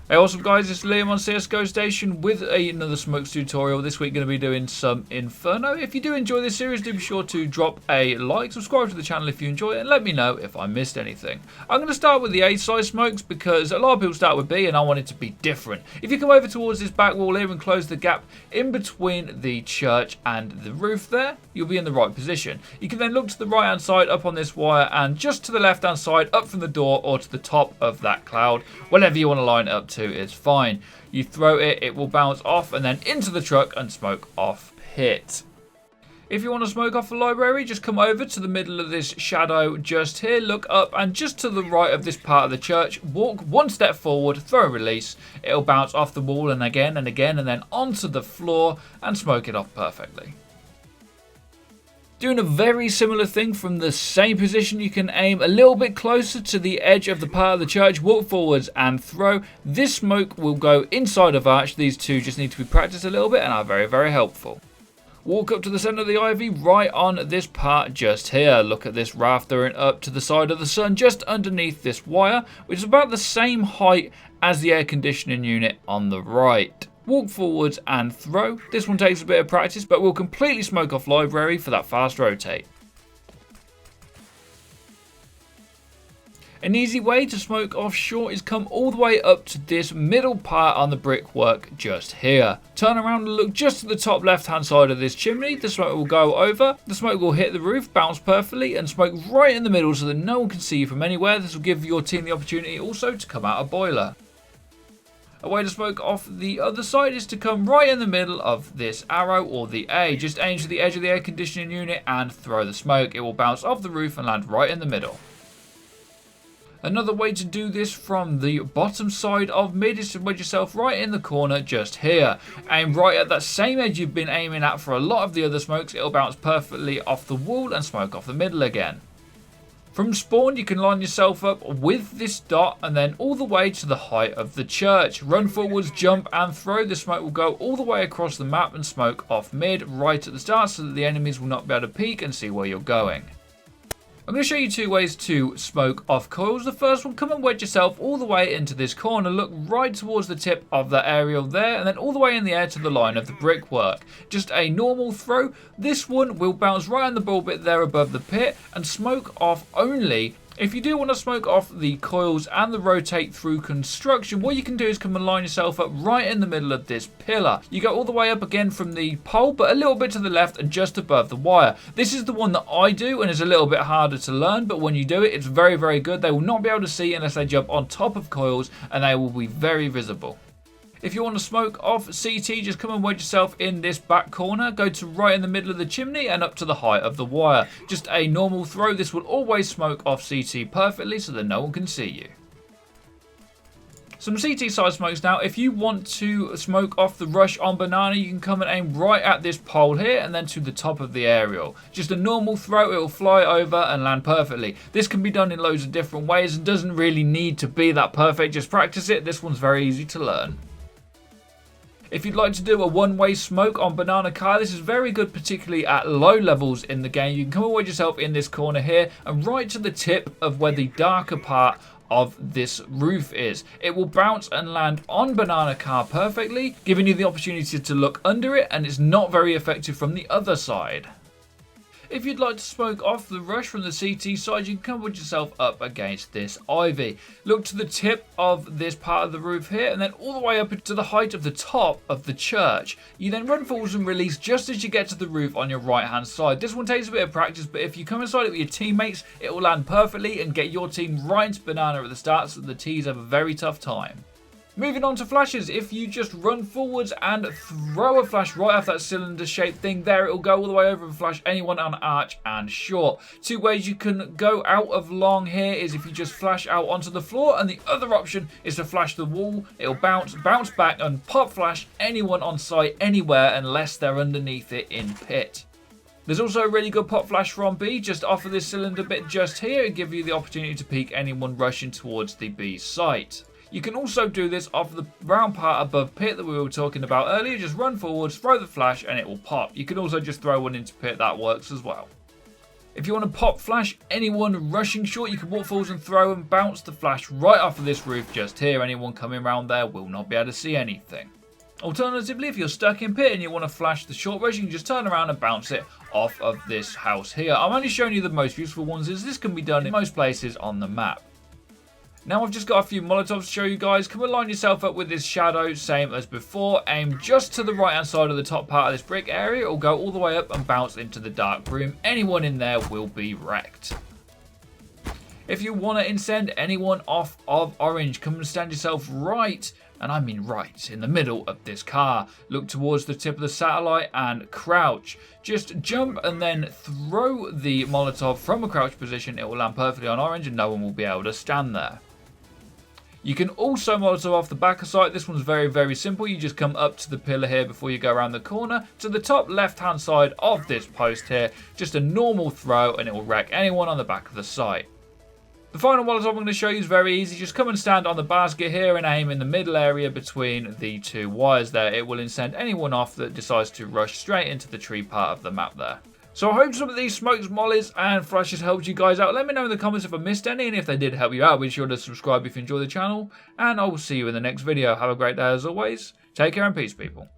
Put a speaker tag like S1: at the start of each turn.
S1: Hey, awesome guys, it's Liam on CSGO Station with another smokes tutorial. This week going to be doing some Inferno. If you do enjoy this series, do be sure to drop a like, subscribe to the channel if you enjoy it, and let me know if I missed anything. I'm going to start with the A size smokes because a lot of people start with B and I want it to be different. If you come over towards this back wall here and close the gap in between the church and the roof there, you'll be in the right position. You can then look to the right hand side up on this wire and just to the left hand side up from the door or to the top of that cloud, whatever you want to line it up to is fine. You throw it, it will bounce off and then into the truck and smoke off pit. If you want to smoke off the library, just come over to the middle of this shadow just here, look up and just to the right of this part of the church, walk one step forward, throw a release, it'll bounce off the wall and again and then onto the floor and smoke it off perfectly. Doing a very similar thing from the same position, you can aim a little bit closer to the edge of the part of the church, walk forwards and throw. This smoke will go inside of arch. These two just need to be practiced a little bit and are very, very helpful. Walk up to the centre of the ivy right on this part just here. Look at this rafter and up to the side of the sun just underneath this wire, which is about the same height as the air conditioning unit on the right. Walk forwards and throw. This one takes a bit of practice, but will completely smoke off library for that fast rotate. An easy way to smoke off short is come all the way up to this middle part on the brickwork just here. Turn around and look just to the top left hand side of this chimney. The smoke will go over, the smoke will hit the roof, bounce perfectly and smoke right in the middle so that no one can see you from anywhere. This will give your team the opportunity also to come out a boiler. A way to smoke off the other side is to come right in the middle of this arrow or the A. Just aim to the edge of the air conditioning unit and throw the smoke. It will bounce off the roof and land right in the middle. Another way to do this from the bottom side of mid is to wedge yourself right in the corner just here. Aim right at that same edge you've been aiming at for a lot of the other smokes. It'll bounce perfectly off the wall and smoke off the middle again. From spawn, you can line yourself up with this dot and then all the way to the height of the church. Run forwards, jump and throw. The smoke will go all the way across the map and smoke off mid right at the start so that the enemies will not be able to peek and see where you're going. I'm going to show you two ways to smoke off coils. The first one, come and wedge yourself all the way into this corner. Look right towards the tip of that aerial there and then all the way in the air to the line of the brickwork. Just a normal throw. This one will bounce right on the ball bit there above the pit and smoke off only. If you do want to smoke off the coils and the rotate through construction, what you can do is come and line yourself up right in the middle of this pillar. You go all the way up again from the pole, but a little bit to the left and just above the wire. This is the one that I do and is a little bit harder to learn, but when you do it, it's very, very good. They will not be able to see unless they jump on top of coils and they will be very visible. If you want to smoke off CT, just come and wedge yourself in this back corner. Go to right in the middle of the chimney and up to the height of the wire. Just a normal throw. This will always smoke off CT perfectly so that no one can see you. Some CT side smokes now. If you want to smoke off the rush on banana, you can come and aim right at this pole here and then to the top of the aerial. Just a normal throw, it will fly over and land perfectly. This can be done in loads of different ways and doesn't really need to be that perfect. Just practice it. This one's very easy to learn. If you'd like to do a one-way smoke on banana car, this is very good, particularly at low levels in the game. You can come and wedge yourself in this corner here and right to the tip of where the darker part of this roof is. It will bounce and land on banana car perfectly, giving you the opportunity to look under it, and it's not very effective from the other side. If you'd like to smoke off the rush from the CT side, you can come with yourself up against this ivy. Look to the tip of this part of the roof here and then all the way up to the height of the top of the church. You then run forwards and release just as you get to the roof on your right hand side. This one takes a bit of practice, but if you come inside it with your teammates, it will land perfectly and get your team right into banana at the start so the T's have a very tough time. Moving on to flashes, if you just run forwards and throw a flash right off that cylinder shaped thing there, it will go all the way over and flash anyone on arch and short. Two ways you can go out of long here is if you just flash out onto the floor, and the other option is to flash the wall. It'll bounce back and pop flash anyone on site anywhere unless they're underneath it in pit. There's also a really good pop flash from B just off of this cylinder bit just here and give you the opportunity to peek anyone rushing towards the B site. You can also do this off the round part above pit that we were talking about earlier. Just run forwards, throw the flash and it will pop. You can also just throw one into pit, that works as well. If you want to pop flash anyone rushing short, you can walk forwards and throw and bounce the flash right off of this roof just here. Anyone coming around there will not be able to see anything. Alternatively, if you're stuck in pit and you want to flash the short rush, you can just turn around and bounce it off of this house here. I'm only showing you the most useful ones, as this can be done in most places on the map. Now I've just got a few Molotovs to show you guys. Come and line yourself up with this shadow, same as before. Aim just to the right hand side of the top part of this brick area. It will go all the way up and bounce into the dark room. Anyone in there will be wrecked. If you want to incend anyone off of orange, come and stand yourself right, and I mean right, in the middle of this car. Look towards the tip of the satellite and crouch. Just jump and then throw the Molotov from a crouch position. It will land perfectly on orange and no one will be able to stand there. You can also Molotov off the back of sight. This one's very, very simple. You just come up to the pillar here before you go around the corner to the top left-hand side of this post here. Just a normal throw and it will wreck anyone on the back of the site. The final Molotov I'm going to show you is very easy. Just come and stand on the basket here and aim in the middle area between the two wires there. It will incend anyone off that decides to rush straight into the tree part of the map there. So I hope some of these smokes, mollies and flashes helped you guys out. Let me know in the comments if I missed any, and if they did help you out, be sure to subscribe if you enjoy the channel. And I will see you in the next video. Have a great day as always. Take care and peace, people.